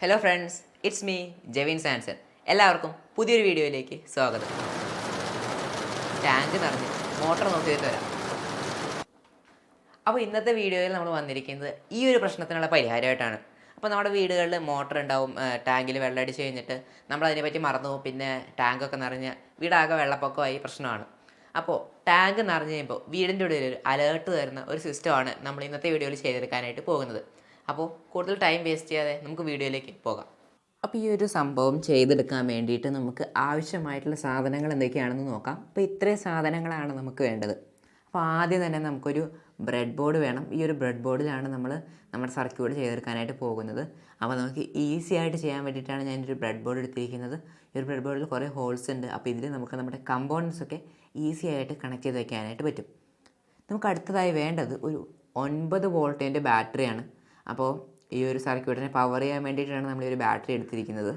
Hello friends, it's me Jevin സാൻസൺ. എല്ലാവർക്കും പുതിയൊരു വീഡിയോയിലേക്ക് സ്വാഗതം. ടാങ്ക് നിറഞ്ഞ് മോട്ടർ നോക്കിയിട്ട് വരാം. അപ്പോൾ ഇന്നത്തെ വീഡിയോയിൽ നമ്മൾ വന്നിരിക്കുന്നത് ഈ ഒരു പ്രശ്നത്തിനുള്ള പരിഹാരമായിട്ടാണ്. അപ്പോൾ നമ്മുടെ വീടുകളിൽ മോട്ടർ ഉണ്ടാവും, ടാങ്കിൽ വെള്ളം അടിച്ച് കഴിഞ്ഞിട്ട് നമ്മളതിനെപ്പറ്റി മറന്നു പോകും. പിന്നെ ടാങ്കൊക്കെ നിറഞ്ഞ് വീടാകെ വെള്ളപ്പൊക്കമായി പ്രശ്നമാണ്. അപ്പോൾ ടാങ്ക് നിറഞ്ഞ് കഴിയുമ്പോൾ വീടിൻ്റെ ഉള്ളിൽ ഒരു അലേർട്ട് തരുന്ന ഒരു സിസ്റ്റമാണ് നമ്മൾ ഇന്നത്തെ വീഡിയോയിൽ ചെയ്തെടുക്കാനായിട്ട് പോകുന്നത്. അപ്പോൾ കൂടുതൽ ടൈം വേസ്റ്റ് ചെയ്യാതെ നമുക്ക് വീഡിയോയിലേക്ക് പോകാം. അപ്പോൾ ഈ ഒരു സംഭവം ചെയ്തെടുക്കാൻ വേണ്ടിയിട്ട് നമുക്ക് ആവശ്യമായിട്ടുള്ള സാധനങ്ങൾ എന്തൊക്കെയാണെന്ന് നോക്കാം. അപ്പോൾ ഇത്രയും സാധനങ്ങളാണ് നമുക്ക് വേണ്ടത്. അപ്പോൾ ആദ്യം തന്നെ നമുക്കൊരു ബ്രെഡ് ബോർഡ് വേണം. ഈ ഒരു ബ്രെഡ് ബോർഡിലാണ് നമ്മൾ നമ്മുടെ സർക്യൂട്ട് ചെയ്തെടുക്കാനായിട്ട് പോകുന്നത്. അപ്പോൾ നമുക്ക് ഈസി ആയിട്ട് ചെയ്യാൻ വേണ്ടിയിട്ടാണ് ഞാനൊരു ബ്രെഡ് ബോർഡ് എടുത്തിരിക്കുന്നത്. ഈ ഒരു ബ്രെഡ് ബോർഡിൽ കുറേ ഹോൾസ് ഉണ്ട്. അപ്പോൾ ഇതിൽ നമുക്ക് നമ്മുടെ കമ്പോണൻസൊക്കെ ഈസി ആയിട്ട് കണക്ട് ചെയ്ത് വയ്ക്കാനായിട്ട് പറ്റും. നമുക്ക് അടുത്തതായി വേണ്ടത് ഒരു 9 വോൾട്ടിൻ്റെ ബാറ്ററിയാണ്. അപ്പോൾ ഈ ഒരു സർക്യൂട്ടിനെ പവർ ചെയ്യാൻ വേണ്ടിയിട്ടാണ് നമ്മൾ ഈ ഒരു ബാറ്ററി എടുത്തിരിക്കുന്നത്.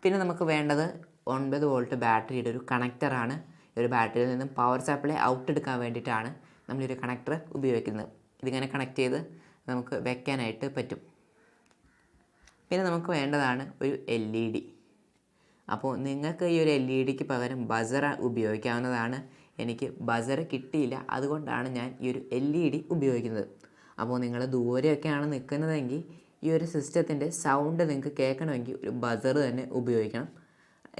പിന്നെ നമുക്ക് വേണ്ടത് 9 വോൾട്ട് ബാറ്ററിയുടെ ഒരു കണക്ടറാണ്. ഈ ഒരു ബാറ്ററിയിൽ നിന്നും പവർ സപ്ലൈ ഔട്ട് എടുക്കാൻ വേണ്ടിയിട്ടാണ് നമ്മൾ ഈ ഒരു കണക്ടർ ഉപയോഗിക്കുന്നത്. ഇതിങ്ങനെ കണക്ട് ചെയ്ത് നമുക്ക് വെക്കാനായിട്ട് പറ്റും. പിന്നെ നമുക്ക് വേണ്ടതാണ് ഒരു LED. അപ്പോൾ നിങ്ങൾക്ക് ഈ ഒരു LED പകരം ബസർ ഉപയോഗിക്കാവുന്നതാണ്. എനിക്ക് ബസർ കിട്ടിയില്ല, അതുകൊണ്ടാണ് ഞാൻ ഈ ഒരു LED ഉപയോഗിക്കുന്നത്. അപ്പോൾ നിങ്ങൾ ദൂരെയൊക്കെയാണ് നിൽക്കുന്നതെങ്കിൽ ഈ ഒരു സിസ്റ്റത്തിൻ്റെ സൗണ്ട് നിങ്ങൾക്ക് കേൾക്കണമെങ്കിൽ ഒരു ബസർ തന്നെ ഉപയോഗിക്കണം.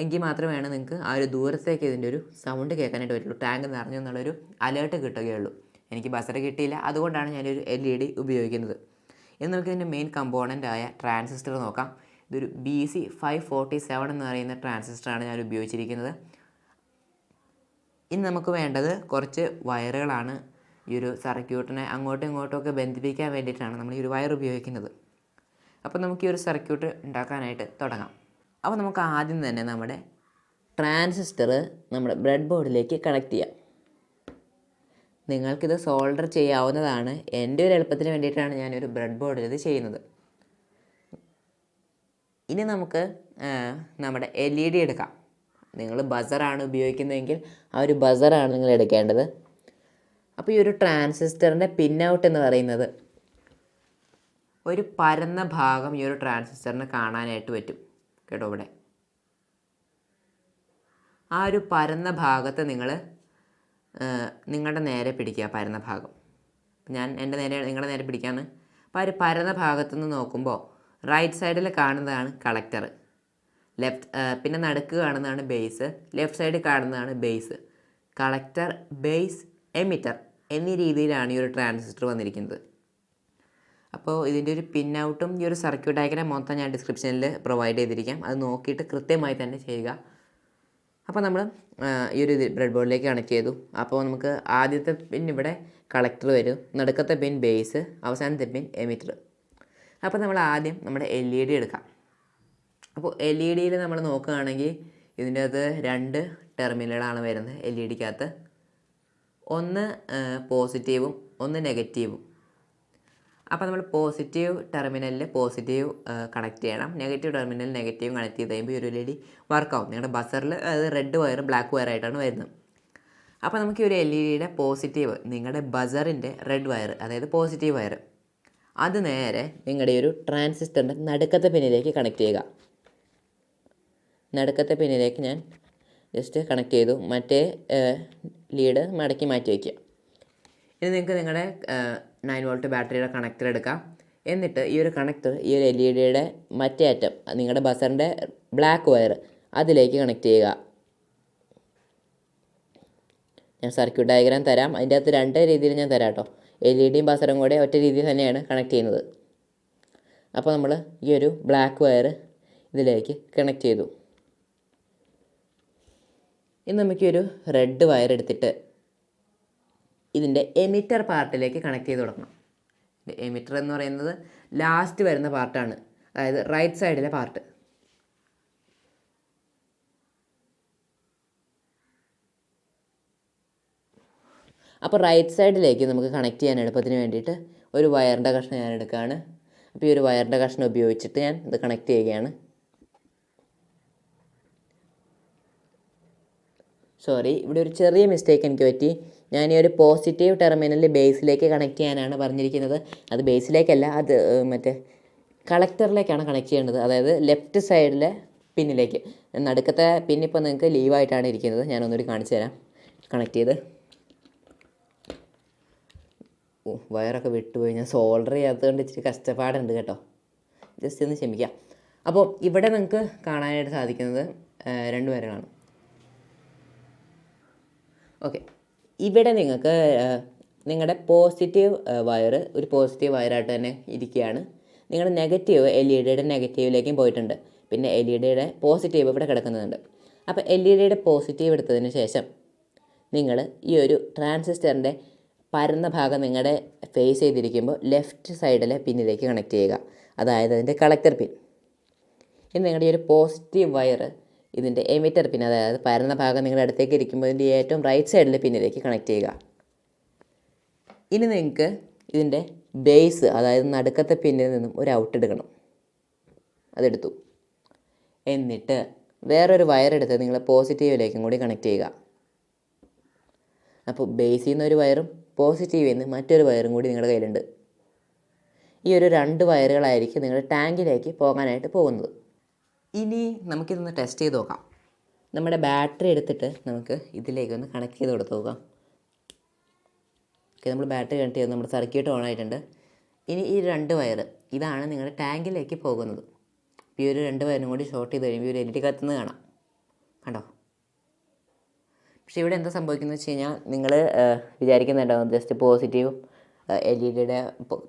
എങ്കിൽ മാത്രമേ നിങ്ങൾക്ക് ആ ഒരു ദൂരത്തേക്ക് ഇതിൻ്റെ ഒരു സൗണ്ട് കേൾക്കാനായിട്ട് പറ്റുള്ളൂ. ടാങ്ക് നിറഞ്ഞു എന്നുള്ളൊരു അലേർട്ട് കിട്ടുകയുള്ളൂ. എനിക്ക് ബസർ കിട്ടിയില്ല, അതുകൊണ്ടാണ് ഞാനൊരു LED ഉപയോഗിക്കുന്നത്. ഇനി നമുക്കിതിൻ്റെ മെയിൻ കമ്പോണൻ്റായ ട്രാൻസിസ്റ്റർ നോക്കാം. ഇതൊരു BC547 എന്ന് പറയുന്ന ട്രാൻസിസ്റ്ററാണ് ഞാൻ ഉപയോഗിച്ചിരിക്കുന്നത്. ഇനി നമുക്ക് വേണ്ടത് കുറച്ച് വയറുകളാണ്. ഈ ഒരു സർക്യൂട്ടിനെ അങ്ങോട്ടും ഇങ്ങോട്ടുമൊക്കെ ബന്ധിപ്പിക്കാൻ വേണ്ടിയിട്ടാണ് നമ്മൾ ഈ ഒരു വയർ ഉപയോഗിക്കുന്നത്. അപ്പോൾ നമുക്ക് ഈ ഒരു സർക്യൂട്ട് ഉണ്ടാക്കാനായിട്ട് തുടങ്ങാം. അപ്പോൾ നമുക്ക് ആദ്യം തന്നെ നമ്മുടെ ട്രാൻസിസ്റ്റർ നമ്മുടെ ബ്രെഡ് ബോർഡിലേക്ക് കണക്ട് ചെയ്യാം. നിങ്ങൾക്കിത് സോൾഡർ ചെയ്യാവുന്നതാണ്. എൻ്റെ ഒരു എളുപ്പത്തിന് വേണ്ടിയിട്ടാണ് ഞാനൊരു ബ്രെഡ് ബോർഡിൽ ഇത് ചെയ്യുന്നത്. ഇനി നമുക്ക് നമ്മുടെ LED എടുക്കാം. നിങ്ങൾ ബസറാണ് ഉപയോഗിക്കുന്നതെങ്കിൽ ആ ഒരു ബസറാണ് നിങ്ങൾ എടുക്കേണ്ടത്. അപ്പോൾ ഈ ഒരു ട്രാൻസിസ്റ്ററിൻ്റെ പിൻ ഔട്ട് എന്ന് പറയുന്നത് ഒരു പരന്ന ഭാഗം ഈ ഒരു ട്രാൻസിസ്റ്ററിന് കാണാനായിട്ട് പറ്റും കേട്ടോ. ഇവിടെ ആ ഒരു പരന്ന ഭാഗത്ത് നിങ്ങളുടെ നേരെ പിടിക്കുക. പരന്ന ഭാഗം ഞാൻ നിങ്ങളുടെ നേരെ പിടിക്കുകയാണ്. അപ്പോൾ ആ ഒരു പരന്ന ഭാഗത്തുനിന്ന് നോക്കുമ്പോൾ റൈറ്റ് സൈഡിൽ കാണുന്നതാണ് കളക്ടർ, പിന്നെ നടുക്ക് കാണുന്നതാണ് ബേസ്, ലെഫ്റ്റ് സൈഡിൽ കാണുന്നതാണ് ബേസ്. കളക്ടർ, ബേസ്, എമിറ്റർ എന്നീ രീതിയിലാണ് ഈ ഒരു ട്രാൻസിസ്റ്റർ വന്നിരിക്കുന്നത്. അപ്പോൾ ഇതിൻ്റെ ഒരു പിൻ ഔട്ടും ഈ ഒരു സർക്യൂട്ട് ഡയഗ്രം മൊത്തം ഞാൻ ഡിസ്ക്രിപ്ഷനിൽ പ്രൊവൈഡ് ചെയ്തിരിക്കാം. അത് നോക്കിയിട്ട് കൃത്യമായി തന്നെ ചെയ്യുക. അപ്പോൾ നമ്മൾ ഈ ഒരു ബ്രെഡ് ബോർഡിലേക്ക് കണക്ട് ചെയ്തു. അപ്പോൾ നമുക്ക് ആദ്യത്തെ പിൻ ഇവിടെ കളക്ടർ വരും, നടുക്കത്തെ പിൻ ബേസ്, അവസാനത്തെ പിൻ എമിറ്റർ. അപ്പോൾ നമ്മൾ ആദ്യം നമ്മുടെ LED എടുക്കാം. അപ്പോൾ LEDയിൽ നമ്മൾ നോക്കുകയാണെങ്കിൽ ഇതിൻ്റെ അകത്ത് 2 ടെർമിനലാണ് വരുന്നത്. LEDക്കകത്ത് ഒന്ന് പോസിറ്റീവും ഒന്ന് നെഗറ്റീവും. അപ്പോൾ നമ്മൾ പോസിറ്റീവ് ടെർമിനലിൽ പോസിറ്റീവ് കണക്ട് ചെയ്യണം, നെഗറ്റീവ് ടെർമിനലിൽ നെഗറ്റീവ് കണക്ട് ചെയ്ത് കഴിയുമ്പോൾ ഈ ഒരു LED വർക്കാവും. നിങ്ങളുടെ ബസറിൽ അത് റെഡ് വയറും ബ്ലാക്ക് വയറായിട്ടാണ് വരുന്നത്. അപ്പോൾ നമുക്ക് ഈ ഒരു LEDയുടെ പോസിറ്റീവ്, നിങ്ങളുടെ ബസറിൻ്റെ റെഡ് വയർ, അതായത് പോസിറ്റീവ് വയർ, അത് നേരെ നിങ്ങളുടെ ഒരു ട്രാൻസിസ്റ്ററിൻ്റെ നടുക്കത്തെ പിന്നിലേക്ക് കണക്ട് ചെയ്യുക. നടുക്കത്തെ പിന്നിലേക്ക് ഞാൻ ജസ്റ്റ് കണക്ട് ചെയ്തു. മറ്റേ ലീഡ് മടക്കി മാറ്റി വയ്ക്കുക. ഇനി നിങ്ങൾക്ക് നിങ്ങളുടെ 9 വോൾട്ട് ബാറ്ററിയുടെ കണക്ടർ എടുക്കാം. എന്നിട്ട് ഈ ഒരു കണക്ടർ ഈ ഒരു LEDയുടെ മറ്റേ അറ്റം, നിങ്ങളുടെ ബസറിൻ്റെ ബ്ലാക്ക് വയർ, അതിലേക്ക് കണക്ട് ചെയ്യുക. ഞാൻ സർക്യൂട്ട് ഡയഗ്രാം തരാം. അതിൻ്റെ അകത്ത് 2 രീതിയിൽ ഞാൻ തരാം കേട്ടോ. LEDയും ബസറും കൂടെ ഒറ്റ രീതിയിൽ തന്നെയാണ് കണക്ട് ചെയ്യുന്നത്. അപ്പോൾ നമ്മൾ ഈ ഒരു ബ്ലാക്ക് വയർ ഇതിലേക്ക് കണക്ട് ചെയ്തു. ഇനി നമുക്കൊരു റെഡ് വയർ എടുത്തിട്ട് ഇതിൻ്റെ എമിറ്റർ പാർട്ടിലേക്ക് കണക്ട് ചെയ്ത് കൊടുക്കണം. എമിറ്റർ എന്ന് പറയുന്നത് ലാസ്റ്റ് വരുന്ന പാർട്ടാണ്, അതായത് റൈറ്റ് സൈഡിലെ പാർട്ട്. അപ്പോൾ റൈറ്റ് സൈഡിലേക്ക് നമുക്ക് കണക്ട് ചെയ്യാൻ എളുപ്പത്തിന് വേണ്ടിയിട്ട് ഒരു വയറിൻ്റെ കഷ്ണം ഞാൻ എടുക്കുകയാണ്. അപ്പോൾ ഈ ഒരു വയറിൻ്റെ കഷ്ണം ഉപയോഗിച്ചിട്ട് ഞാൻ ഇത് കണക്ട് ചെയ്യുകയാണ്. സോറി, ഇവിടെ ഒരു ചെറിയ മിസ്റ്റേക്ക് എനിക്ക് പറ്റി. ഞാൻ ഈ ഒരു പോസിറ്റീവ് ടെർമിനൽ ബേസിലേക്ക് കണക്ട് ചെയ്യാനാണ് പറഞ്ഞിരിക്കുന്നത്. അത് ബേസിലേക്കല്ല, അത് മറ്റേ കളക്ടറിലേക്കാണ് കണക്ട് ചെയ്യേണ്ടത്, അതായത് ലെഫ്റ്റ് സൈഡിലെ പിന്നിലേക്ക്. നടുക്കത്തെ പിന്നിപ്പോൾ നിങ്ങൾക്ക് ലീവായിട്ടാണ് ഇരിക്കുന്നത്, ഞാനൊന്നുകൂടി കാണിച്ചു തരാം. കണക്ട് ചെയ്ത് വയറൊക്കെ വിട്ടുപോയി, ഞാൻ സോൾഡർ ചെയ്യാത്തതുകൊണ്ട് ഇച്ചിരി കഷ്ടപ്പാടുണ്ട് കേട്ടോ, ജസ്റ്റ് ഒന്ന് ക്ഷമിക്കാം. അപ്പോൾ ഇവിടെ നിങ്ങൾക്ക് കാണാനായിട്ട് സാധിക്കുന്നത് 2 വയറുകളാണ്. ഓക്കെ, ഇവിടെ നിങ്ങൾക്ക് നിങ്ങളുടെ പോസിറ്റീവ് വയർ ഒരു പോസിറ്റീവ് വയറായിട്ട് തന്നെ ഇരിക്കുകയാണ്. നിങ്ങളുടെ നെഗറ്റീവ് LED നെഗറ്റീവിലേക്കും പോയിട്ടുണ്ട്, പിന്നെ LED പോസിറ്റീവ് ഇവിടെ കിടക്കുന്നുണ്ട്. അപ്പോൾ LED പോസിറ്റീവ് എടുത്തതിന് ശേഷം നിങ്ങൾ ഈ ഒരു ട്രാൻസിസ്റ്ററിൻ്റെ പരന്ന ഭാഗം നിങ്ങളുടെ ഫേസ് ചെയ്തിരിക്കുമ്പോൾ ലെഫ്റ്റ് സൈഡിലെ പിന്നിലേക്ക് കണക്ട് ചെയ്യുക, അതായത് അതിൻ്റെ കളക്ടർ പിൻ. ഇനി നിങ്ങളുടെ ഈ ഒരു പോസിറ്റീവ് വയർ ഇതിൻ്റെ എമിറ്റർ പിൻ, അതായത് പരന്ന ഭാഗം നിങ്ങളുടെ അടുത്തേക്ക് ഇരിക്കുമ്പോൾ ഇതിൻ്റെ ഏറ്റവും റൈറ്റ് സൈഡിലെ പിന്നിലേക്ക് കണക്ട് ചെയ്യുക. ഇനി നിങ്ങൾക്ക് ഇതിൻ്റെ ബേസ്, അതായത് നടുക്കത്തെ പിന്നിൽ നിന്നും ഒരു ഔട്ട് എടുക്കണം. അതെടുത്തു. എന്നിട്ട് വേറൊരു വയറെടുത്ത് നിങ്ങൾ പോസിറ്റീവിലേക്കും കൂടി കണക്ട് ചെയ്യുക. അപ്പോൾ ബേസിൽ നിന്ന് ഒരു വയറും പോസിറ്റീവിൽ നിന്ന് മറ്റൊരു വയറും കൂടി നിങ്ങളുടെ കയ്യിലുണ്ട്. ഈ ഒരു 2 വയറുകളായിരിക്കും നിങ്ങളുടെ ടാങ്കിലേക്ക് പോകാനായിട്ട് പോകുന്നത്. ഇനി നമുക്കിതൊന്ന് ടെസ്റ്റ് ചെയ്ത് നോക്കാം. നമ്മുടെ ബാറ്ററി എടുത്തിട്ട് നമുക്ക് ഇതിലേക്കൊന്ന് കണക്ട് ചെയ്ത് കൊടുത്ത് നോക്കാം. ഓക്കെ, നമ്മൾ ബാറ്ററി കണക്ട് ചെയ്ത് നമ്മുടെ സർക്യൂട്ട് ഓൺ ആയിട്ടുണ്ട്. ഇനി ഈ 2 വയർ ഇതാണ് നിങ്ങളുടെ ടാങ്കിലേക്ക് പോകുന്നത്. ഈ ഒരു 2 വയറും കൂടി ഷോർട്ട് ചെയ്ത് കഴിയുമ്പോൾ ഒരു LED കത്തുന്നത് കാണാം, കണ്ടോ? പക്ഷേ ഇവിടെ എന്താ സംഭവിക്കുന്നത് വെച്ച് കഴിഞ്ഞാൽ നിങ്ങൾ വിചാരിക്കുന്നുണ്ടാവും ജസ്റ്റ് പോസിറ്റീവും LED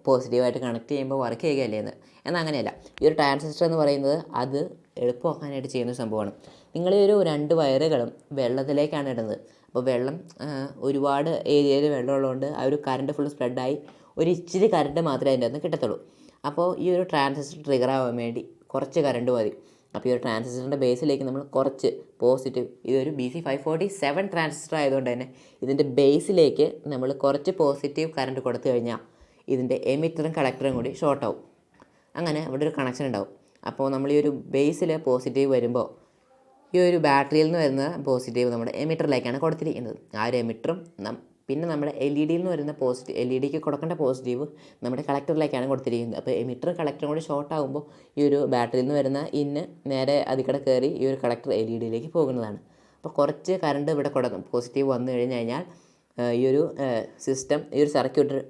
പോസിറ്റീവായിട്ട് കണക്ട് ചെയ്യുമ്പോൾ വർക്ക് ചെയ്യുകയല്ലേ എന്ന്. എന്നാൽ അങ്ങനെയല്ല. ഈ ഒരു ട്രാൻസിസ്റ്റർ എന്ന് പറയുന്നത് അത് എളുപ്പമാക്കാനായിട്ട് ചെയ്യുന്ന സംഭവമാണ്. നിങ്ങൾ ഈ ഒരു 2 വയറുകളും വെള്ളത്തിലേക്കാണ് ഇടുന്നത്. അപ്പോൾ വെള്ളം ഒരുപാട് ഏരിയയിൽ വെള്ളമുള്ളതുകൊണ്ട് ആ ഒരു കറണ്ട് ഫുൾ സ്പ്രെഡായി ഒരു ഇച്ചിരി കറണ്ട് മാത്രമേ അതിൻ്റെ അകത്ത് കിട്ടത്തുള്ളൂ. അപ്പോൾ ഈ ഒരു ട്രാൻസിസ്റ്റർ ട്രിഗർ ആവാൻ വേണ്ടി കുറച്ച് കറണ്ട് മതി. അപ്പോൾ ഈ ഒരു ട്രാൻസിസ്റ്ററിൻ്റെ ബേസിലേക്ക് നമ്മൾ കുറച്ച് പോസിറ്റീവ്, ഇതൊരു BC547 ട്രാൻസിസ്റ്റർ ആയതുകൊണ്ട് തന്നെ ഇതിൻ്റെ ബേസിലേക്ക് നമ്മൾ കുറച്ച് പോസിറ്റീവ് കറണ്ട് കൊടുത്തു കഴിഞ്ഞാൽ ഇതിൻ്റെ എമിറ്ററും കളക്ടറും കൂടി ഷോർട്ട് ആവും. അങ്ങനെ അവിടെ ഒരു കണക്ഷൻ ഉണ്ടാവും. അപ്പോൾ നമ്മൾ ഈ ഒരു ബേസിൽ പോസിറ്റീവ് വരുമ്പോൾ ഈ ഒരു ബാറ്ററിയിൽ നിന്ന് വരുന്ന പോസിറ്റീവ് നമ്മുടെ എമിറ്ററിലേക്കാണ് കൊടുത്തിരിക്കുന്നത്. ആ ഒരു എമിറ്ററും പിന്നെ നമ്മുടെ LED നിന്ന് വരുന്ന LEDക്ക് കൊടുക്കേണ്ട പോസിറ്റീവ് നമ്മുടെ കളക്ടറിലേക്കാണ് കൊടുത്തിരിക്കുന്നത്. അപ്പോൾ എമിറ്ററും കളക്ടറും കൂടി ഷോർട്ട് ആകുമ്പോൾ ഈ ഒരു ബാറ്ററിയിൽ നിന്ന് വരുന്ന നേരെ അതിക്കടെ കയറി ഈ ഒരു കളക്ടർ LEDയിലേക്ക് പോകുന്നതാണ്. അപ്പോൾ കുറച്ച് കറണ്ട് ഇവിടെ കൊടുക്കും, പോസിറ്റീവ് വന്നു കഴിഞ്ഞാൽ ഈ ഒരു സിസ്റ്റം, ഈ ഒരു സർക്യൂട്ട്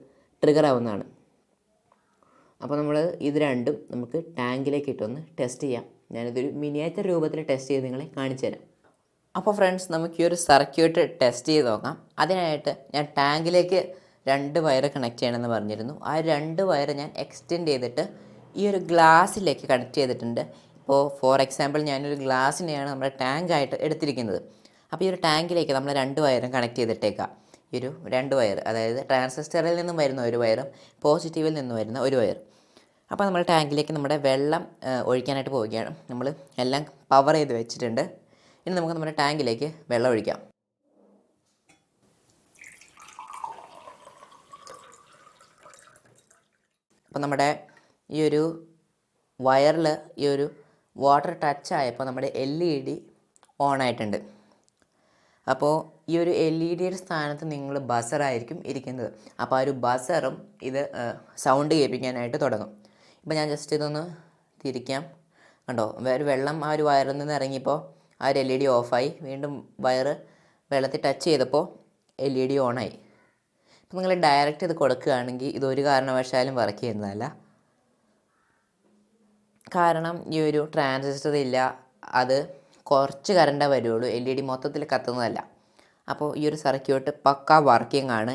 ട്രിഗർ ആവുന്നതാണ്. അപ്പോൾ നമ്മൾ ഇത് രണ്ടും നമുക്ക് ടാങ്കിലേക്ക് ഇട്ടൊന്ന് ടെസ്റ്റ് ചെയ്യാം. ഞാനിതൊരു മിനിയേച്ചർ രൂപത്തിൽ ടെസ്റ്റ് ചെയ്ത് നിങ്ങളെ കാണിച്ചു തരാം. അപ്പോൾ ഫ്രണ്ട്സ്, നമുക്ക് ഈ ഒരു സർക്യൂട്ട് ടെസ്റ്റ് ചെയ്ത് നോക്കാം. അതിനായിട്ട് ഞാൻ ടാങ്കിലേക്ക് 2 വയർ കണക്ട് ചെയ്യണമെന്ന് പറഞ്ഞിരുന്നു. ആ 2 വയർ ഞാൻ എക്സ്റ്റെൻഡ് ചെയ്തിട്ട് ഈ ഒരു ഗ്ലാസ്സിലേക്ക് കണക്ട് ചെയ്തിട്ടുണ്ട്. ഇപ്പോൾ ഫോർ എക്സാമ്പിൾ ഞാനൊരു ഗ്ലാസ്സിനെയാണ് നമ്മുടെ ടാങ്കായിട്ട് എടുത്തിരിക്കുന്നത്. അപ്പോൾ ഈ ഒരു ടാങ്കിലേക്ക് നമ്മൾ 2 വയറും കണക്ട് ചെയ്തിട്ടേക്കാം. ഈ ഒരു 2 വയർ, അതായത് ട്രാൻസിസ്റ്ററിൽ നിന്നും വരുന്ന ഒരു വയറും പോസിറ്റീവിൽ നിന്നും വരുന്ന ഒരു വയർ. അപ്പോൾ നമ്മൾ ടാങ്കിലേക്ക് നമ്മുടെ വെള്ളം ഒഴിക്കാനായിട്ട് പോവുകയാണ്. നമ്മൾ എല്ലാം പവർ ചെയ്ത് വെച്ചിട്ടുണ്ട്. ഇനി നമുക്ക് നമ്മുടെ ടാങ്കിലേക്ക് വെള്ളം ഒഴിക്കാം. അപ്പോൾ നമ്മുടെ ഈ ഒരു വയറിൽ ഈ ഒരു വാട്ടർ ടച്ച് ആയപ്പോൾ നമ്മുടെ LED ഓൺ ആയിട്ടുണ്ട്. അപ്പോൾ ഈ ഒരു LEDയുടെ സ്ഥാനത്ത് നിങ്ങൾ ബസറായിരിക്കും ഇരിക്കുന്നത്. അപ്പോൾ ആ ഒരു ബസറും ഇത് സൗണ്ട് കേൾപ്പിക്കാനായിട്ട് തുടങ്ങും. ഇപ്പോൾ ഞാൻ ജസ്റ്റ് ഇതൊന്ന് തിരിക്കാം, കണ്ടോ? വെള്ളം ആ ഒരു വയറിൽ നിന്ന് ഇറങ്ങിയപ്പോൾ ആ ഒരു LED ഓഫായി. വീണ്ടും വയറ് വെള്ളത്തിൽ ടച്ച് ചെയ്തപ്പോൾ LED ഓണായി. ഇപ്പോൾ നിങ്ങൾ ഡയറക്റ്റ് ഇത് കൊടുക്കുകയാണെങ്കിൽ ഇതൊരു കാരണവശാലും വർക്ക് ചെയ്യുന്നതല്ല. കാരണം ഈ ഒരു ട്രാൻസിസ്റ്റർ ഇല്ല, അത് കുറച്ച് കറണ്ടേ വരുള്ളൂ, LED മൊത്തത്തിൽ കത്തുന്നതല്ല. അപ്പോൾ ഈ ഒരു സർക്യൂട്ട് പക്ക വർക്കിംഗ് ആണ്.